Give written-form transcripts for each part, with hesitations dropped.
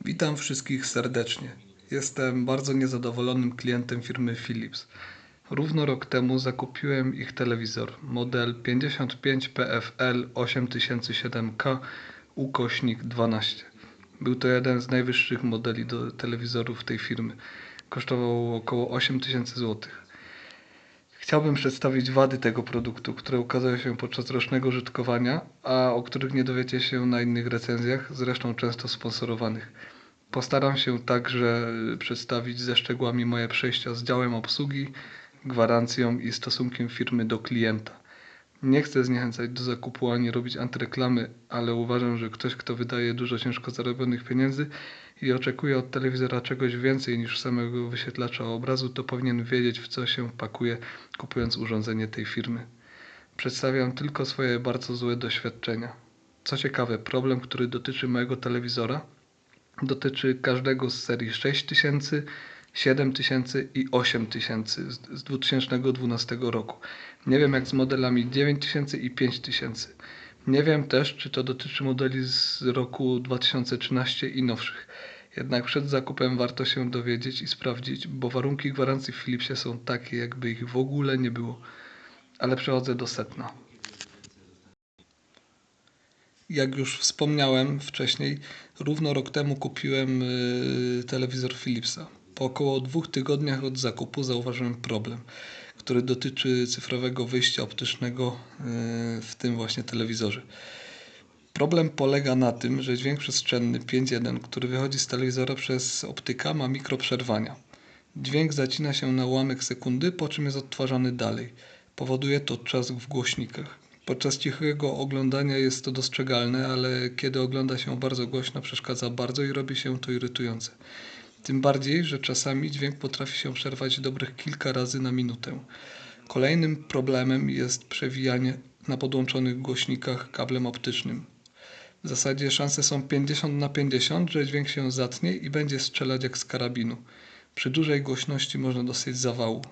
Witam wszystkich serdecznie. Jestem bardzo niezadowolonym klientem firmy Philips. Równo rok temu zakupiłem ich telewizor model 55 PFL 8007K /12. Był to jeden z najwyższych modeli do telewizorów tej firmy. Kosztował około 8000 zł. Chciałbym przedstawić wady tego produktu, które ukazały się podczas rocznego użytkowania, a o których nie dowiecie się na innych recenzjach, zresztą często sponsorowanych. Postaram się także przedstawić ze szczegółami moje przejścia z działem obsługi, gwarancją i stosunkiem firmy do klienta. Nie chcę zniechęcać do zakupu ani robić antyreklamy, ale uważam, że ktoś, kto wydaje dużo ciężko zarobionych pieniędzy i oczekuje od telewizora czegoś więcej niż samego wyświetlacza obrazu, to powinien wiedzieć, w co się pakuje, kupując urządzenie tej firmy. Przedstawiam tylko swoje bardzo złe doświadczenia. Co ciekawe, problem, który dotyczy mojego telewizora, dotyczy każdego z serii 6000, 7000 i 8000 z 2012 roku. Nie wiem jak z modelami 9000 i 5000. Nie wiem też, czy to dotyczy modeli z roku 2013 i nowszych. Jednak przed zakupem warto się dowiedzieć i sprawdzić, bo warunki gwarancji w Philipsie są takie, jakby ich w ogóle nie było. Ale przechodzę do sedna. Jak już wspomniałem wcześniej, równo rok temu kupiłem telewizor Philipsa. Po około 2 tygodniach od zakupu zauważyłem problem, który dotyczy cyfrowego wyjścia optycznego w tym właśnie telewizorze. Problem polega na tym, że dźwięk przestrzenny 5.1, który wychodzi z telewizora przez optyka, ma mikroprzerwania. Dźwięk zacina się na ułamek sekundy, po czym jest odtwarzany dalej. Powoduje to trzask w głośnikach. Podczas cichego oglądania jest to dostrzegalne, ale kiedy ogląda się bardzo głośno, przeszkadza bardzo i robi się to irytujące. Tym bardziej, że czasami dźwięk potrafi się przerwać dobrych kilka razy na minutę. Kolejnym problemem jest przewijanie na podłączonych głośnikach kablem optycznym. W zasadzie szanse są 50/50, że dźwięk się zatnie i będzie strzelać jak z karabinu. Przy dużej głośności można dostać zawału.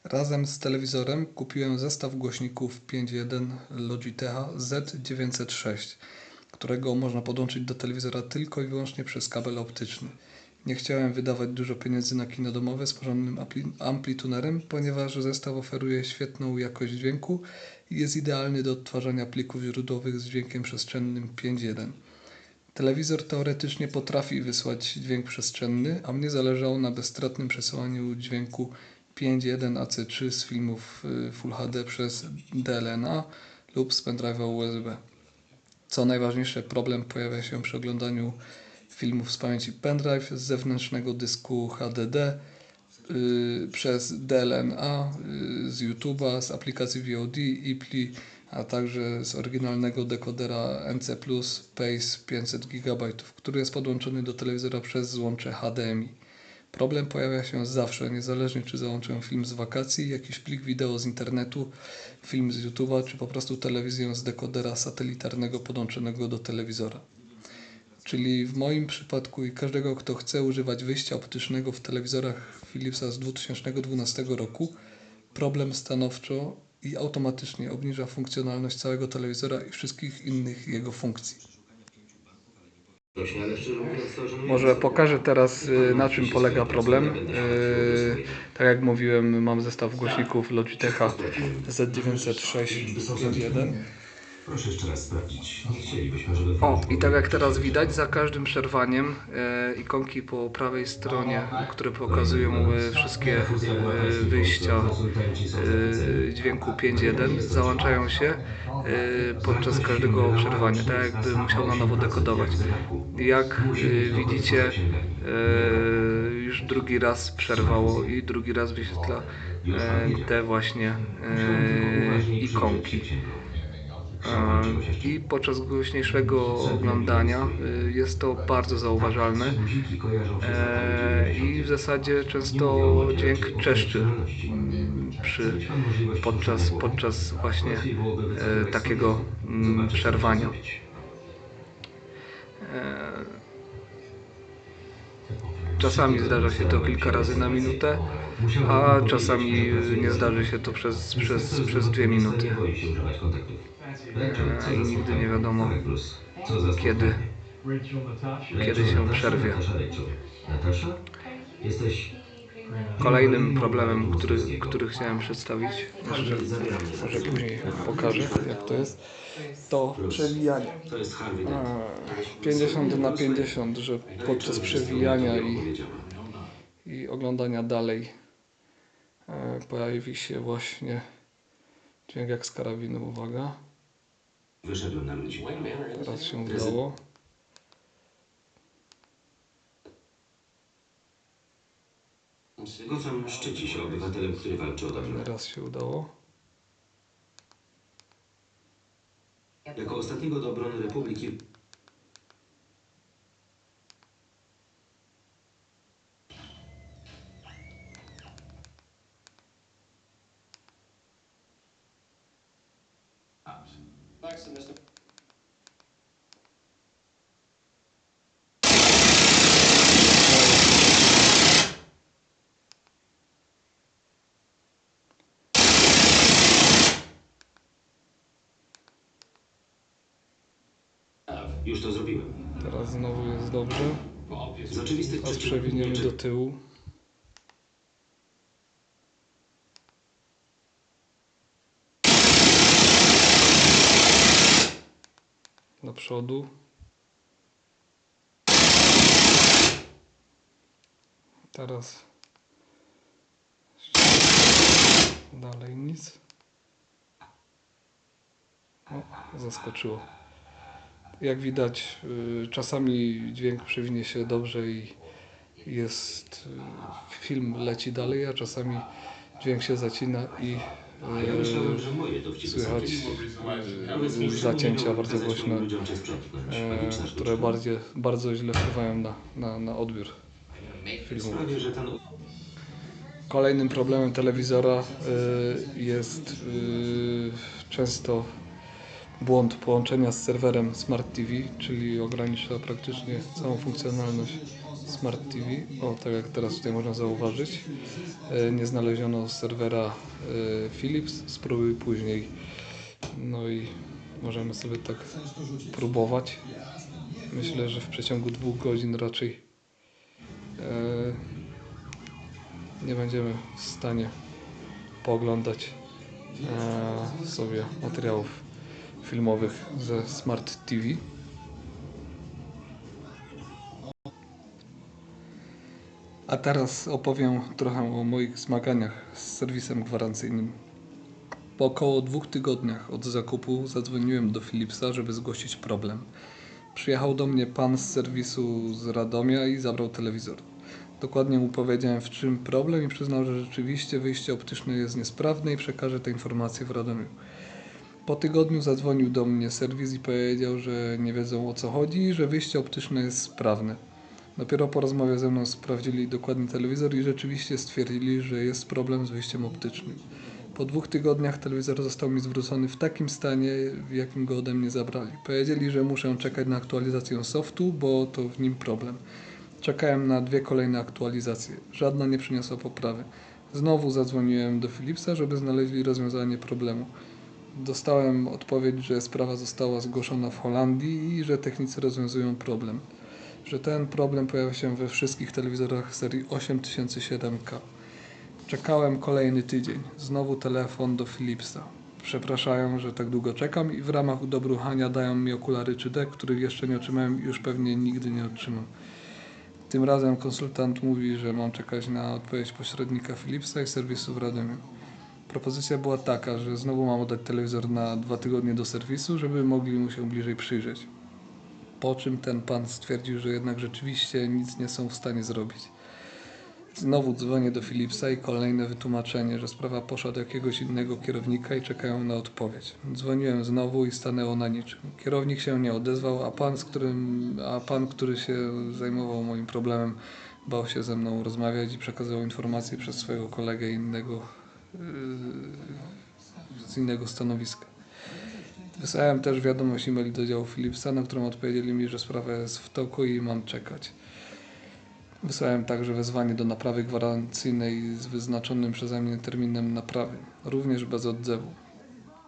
Razem z telewizorem kupiłem zestaw głośników 5.1 Logitecha Z906, którego można podłączyć do telewizora tylko i wyłącznie przez kabel optyczny. Nie chciałem wydawać dużo pieniędzy na kino domowe z porządnym amplitunerem, ponieważ zestaw oferuje świetną jakość dźwięku i jest idealny do odtwarzania plików źródłowych z dźwiękiem przestrzennym 5.1. Telewizor teoretycznie potrafi wysłać dźwięk przestrzenny, a mnie zależało na bezstratnym przesyłaniu dźwięku 5.1 AC3 z filmów Full HD przez DLNA lub z pendrive'a USB. Co najważniejsze, problem pojawia się przy oglądaniu filmów z pamięci pendrive, z zewnętrznego dysku HDD, przez DLNA, z YouTube'a, z aplikacji VOD, IPLI, a także z oryginalnego dekodera NC+, Pace 500 GB, który jest podłączony do telewizora przez złącze HDMI. Problem pojawia się zawsze, niezależnie czy załączę film z wakacji, jakiś plik wideo z internetu, film z YouTube'a, czy po prostu telewizję z dekodera satelitarnego podłączonego do telewizora. Czyli w moim przypadku i każdego, kto chce używać wyjścia optycznego w telewizorach Philipsa z 2012 roku, problem stanowczo i automatycznie obniża funkcjonalność całego telewizora i wszystkich innych jego funkcji. Może pokażę teraz, na czym polega problem. Tak jak mówiłem, mam zestaw głośników Logitecha Z906.5.1. Proszę jeszcze raz sprawdzić. Nie chcielibyśmy, żeby... I tak jak teraz widać, za każdym przerwaniem ikonki po prawej stronie, które pokazują wszystkie wyjścia dźwięku 5.1, załączają się podczas każdego przerwania, tak jakby musiał na nowo dekodować. Jak widzicie, już drugi raz przerwało i drugi raz wyświetla te właśnie ikonki. I podczas głośniejszego oglądania jest to bardzo zauważalne i w zasadzie często dźwięk czeszczy podczas właśnie takiego przerwania. Czasami zdarza się to kilka razy na minutę, a czasami nie zdarzy się to przez 2 minuty. I nigdy nie wiadomo, Co za Kiedy- spotkanie? kiedy Rachel, się Natasza, przerwie. Natasza, Rachel. Natasza? Jesteś... Kolejnym problemem, który chciałem przedstawić, jeszcze Zabieram mnie może zaraz. później pokażę, jak to jest, to przewijanie. To jest Harvey Dent. 50/50, że podczas Rachel przewijania wszystko mi opowiedziała. i oglądania dalej pojawi się właśnie dźwięk jak z karabinu. Uwaga, Wyszedłem na ludzi. teraz się udało. Gotham szczyci się obywatelem, który walczy o dobro. Raz się udało. Jako ostatniego do obrony Republiki już to zrobiłem. Teraz znowu jest dobrze. Z oczywistych Teraz przyczyn przewiniemy nie do tyłu. Do przodu. Teraz dalej nic. O, zaskoczyło. Jak widać, czasami dźwięk przewinie się dobrze i film leci dalej, a czasami dźwięk się zacina i A ja myślałem, że moje dowcipy są słychać zacięcia bardzo głośne, ludziom cię sprzątnąć. Magiczna które sztuczka. bardzo źle wpływają na odbiór filmu. Sprawię, że ten... Kolejnym problemem telewizora jest często błąd połączenia z serwerem Smart TV, czyli ogranicza praktycznie całą funkcjonalność Smart TV. O, tak jak teraz tutaj można zauważyć, nie znaleziono serwera Philips, spróbuj później. No i możemy sobie tak próbować. Myślę, że w przeciągu 2 godzin raczej nie będziemy w stanie pooglądać sobie materiałów filmowych ze Smart TV. A teraz opowiem trochę o moich zmaganiach z serwisem gwarancyjnym. Po około 2 tygodniach od zakupu zadzwoniłem do Philipsa, żeby zgłosić problem. Przyjechał do mnie pan z serwisu z Radomia i zabrał telewizor. Dokładnie mu powiedziałem, w czym problem, i przyznał, że rzeczywiście wyjście optyczne jest niesprawne i przekaże te informacje w Radomiu. Po tygodniu zadzwonił do mnie serwis i powiedział, że nie wiedzą, o co chodzi i że wyjście optyczne jest sprawne. Dopiero po rozmowie ze mną sprawdzili dokładnie telewizor i rzeczywiście stwierdzili, że jest problem z wyjściem optycznym. Po 2 tygodniach telewizor został mi zwrócony w takim stanie, w jakim go ode mnie zabrali. Powiedzieli, że muszę czekać na aktualizację softu, bo to w nim problem. Czekałem na 2 kolejne aktualizacje. Żadna nie przyniosła poprawy. Znowu zadzwoniłem do Philipsa, żeby znaleźli rozwiązanie problemu. Dostałem odpowiedź, że sprawa została zgłoszona w Holandii i że technicy rozwiązują problem. Że ten problem pojawia się we wszystkich telewizorach serii 8007K. Czekałem kolejny tydzień. Znowu telefon do Philipsa. Przepraszają, że tak długo czekam i w ramach udobruchania dają mi okulary 3D, których jeszcze nie otrzymałem i już pewnie nigdy nie otrzymam. Tym razem konsultant mówi, że mam czekać na odpowiedź pośrednika Philipsa i serwisu w Radomiu. Propozycja była taka, że znowu mam oddać telewizor na 2 tygodnie do serwisu, żeby mogli mu się bliżej przyjrzeć. Po czym ten pan stwierdził, że jednak rzeczywiście nic nie są w stanie zrobić. Znowu dzwonię do Philipsa i kolejne wytłumaczenie, że sprawa poszła do jakiegoś innego kierownika i czekają na odpowiedź. Dzwoniłem znowu i stanęło na niczym. Kierownik się nie odezwał, a pan, który się zajmował moim problemem, bał się ze mną rozmawiać i przekazywał informacje przez swojego kolegę z innego stanowiska. Wysłałem też wiadomość e-mail do działu Philipsa, na którą odpowiedzieli mi, że sprawa jest w toku i mam czekać. Wysłałem także wezwanie do naprawy gwarancyjnej z wyznaczonym przeze mnie terminem naprawy, również bez odzewu.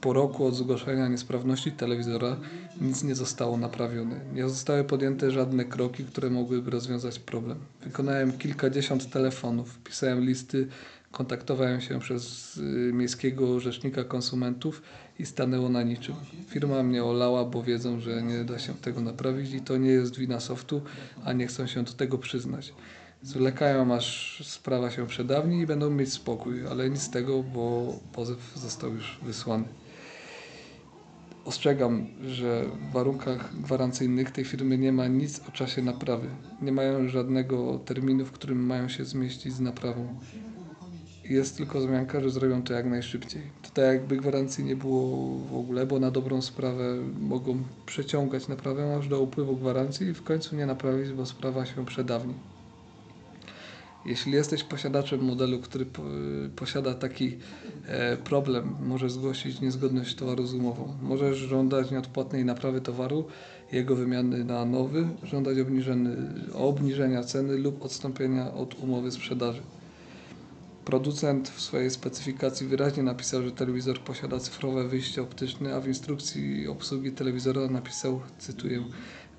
Po roku od zgłoszenia niesprawności telewizora nic nie zostało naprawione. Nie zostały podjęte żadne kroki, które mogłyby rozwiązać problem. Wykonałem kilkadziesiąt telefonów, pisałem listy, kontaktowałem się przez miejskiego rzecznika konsumentów i stanęło na niczym. Firma mnie olała, bo wiedzą, że nie da się tego naprawić i to nie jest wina softu, a nie chcą się do tego przyznać. Zwlekają, aż sprawa się przedawni i będą mieć spokój, ale nic z tego, bo pozew został już wysłany. Ostrzegam, że w warunkach gwarancyjnych tej firmy nie ma nic o czasie naprawy. Nie mają żadnego terminu, w którym mają się zmieścić z naprawą. Jest tylko wzmianka, że zrobią to jak najszybciej. To tak jakby gwarancji nie było w ogóle, bo na dobrą sprawę mogą przeciągać naprawę aż do upływu gwarancji i w końcu nie naprawić, bo sprawa się przedawni. Jeśli jesteś posiadaczem modelu, który posiada taki problem, możesz zgłosić niezgodność towaru z umową. Możesz żądać nieodpłatnej naprawy towaru, jego wymiany na nowy, żądać obniżenia ceny lub odstąpienia od umowy sprzedaży. Producent w swojej specyfikacji wyraźnie napisał, że telewizor posiada cyfrowe wyjście optyczne, a w instrukcji obsługi telewizora napisał, cytuję: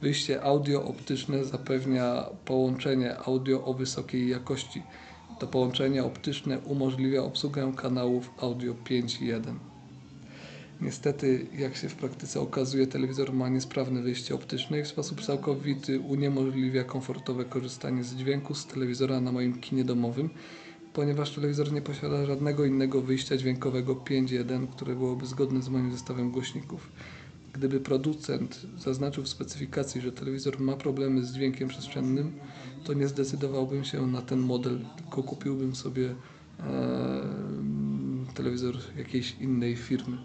wyjście audio-optyczne zapewnia połączenie audio o wysokiej jakości. To połączenie optyczne umożliwia obsługę kanałów audio 5.1. Niestety, jak się w praktyce okazuje, telewizor ma niesprawne wyjście optyczne i w sposób całkowity uniemożliwia komfortowe korzystanie z dźwięku z telewizora na moim kinie domowym, ponieważ telewizor nie posiada żadnego innego wyjścia dźwiękowego 5.1, które byłoby zgodne z moim zestawem głośników. Gdyby producent zaznaczył w specyfikacji, że telewizor ma problemy z dźwiękiem przestrzennym, to nie zdecydowałbym się na ten model, tylko kupiłbym sobie telewizor jakiejś innej firmy.